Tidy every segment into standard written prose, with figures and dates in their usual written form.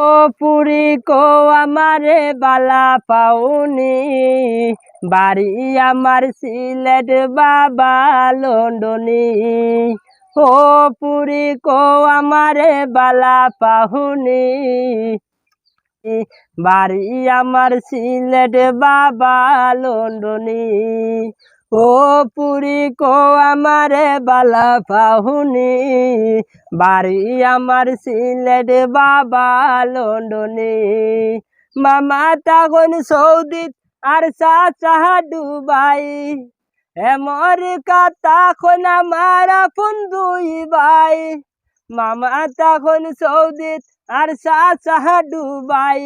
ও পুরি কো আমারে বালা পাউনি, বাড়ি আমার সিলেট বাবা লন্ডনি। ও পুরি কো আমারে বালা পাহুনি, বাড়ি আমার সিলেট বাবা লন্ডনি। ও পুরি কো আমারে বালা পাহুনি, বাড়ি আমার সিলেট বাবা লন্ডনি। মামা তখন সৌদি আর চাচা দুবাই, আমেরিকা তখন আমার আপন দুই ভাই। মামা তখন সৌদি আর চাচা দুবাই,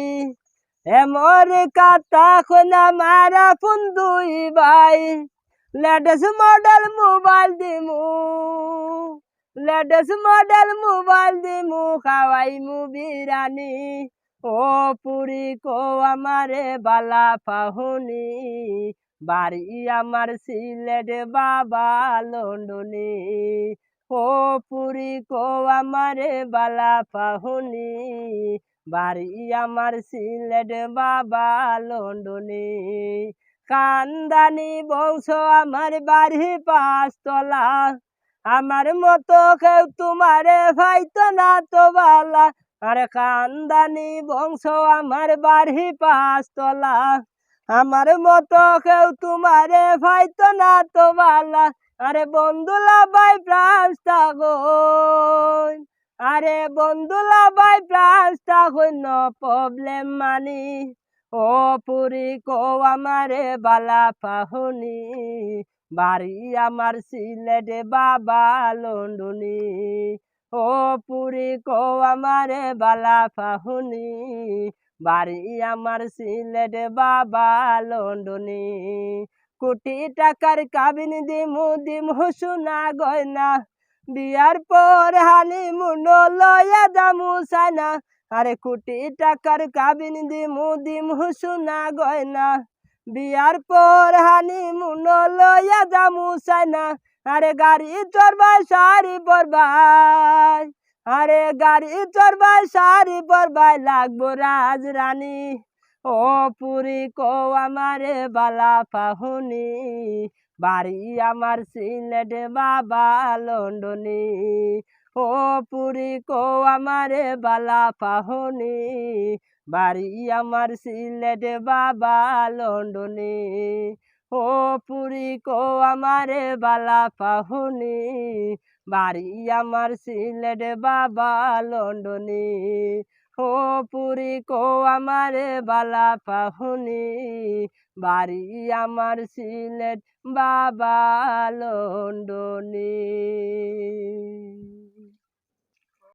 আমেরিকা তখন আমার আপন দুই ভাই। লেটেস্ট মডেল মোবাইল দিমু, লেটেস্ট মডেল মোবাইল দিমু, খাওয়াইমু বিরানি। ও পুরি কো আমারে বালা পাহুনি, বাড়ি আমার সিলেট বাবা লন্ডনি। ও পুরি কো আমারে বালা পাহুনি, বাড়ি আমার সিলেট বাবা লন্ডনি। কান্দানি বংশ আমার বাড়ি 5 তলা, আমার মতো কেউ তোমারে ভাইতো না তো বালা। আরে কান্দানি বংশ আমার বাড়ি 5 তলা, আমার মতো কেউ তোমারে ভাইতো না তো বালা। আরে বন্ধুলা ভাই প্রাণ থাকোন, আরে বন্ধুলা ভাই প্রাণ থাকোন, নো প্রবলেম মানি। ও পুরি কো আমারে বালা পাহুনি, বাড়ি আমার সিলেট বাবা লন্ডনি। ও পুরি কো আমারে বালা পাহুনি, বাড়ি আমার সিলেট বাবা লন্ডনি। কোটি টাকার কাবিন দিমু দিমু সোনা গয়না, বিয়ার পর হানিমুন লয়া যামু চায়না। আরে কোটি টাকার কাবিন দিমু দিমু সোনা গয়না, বিয়ার পর হানিমুন লয়া যামু চায়না। আরে গাড়ি চড়বাই শাড়ি পরবাই, আরে গাড়ি চড়বাই শাড়ি পরবাই, লাগবো রাজরানী। ও পুরি কো আমারে বালা পাহুনি, বাড়ি আমার সিলেট বাবা লন্ডনি। ও পুরি কো আমারে বালা পাহুনি, বাড়ি আমার সিলেট বাবা লন্ডনি। ও পুরি কো আমারে বালা পাহুনি, বাড়ি আমার সিলেট বাবা লন্ডনি। ও পুরি কো আমারে বালা পাহুনি, বাড়ি আমার সিলেট বাবা লন্ডনি।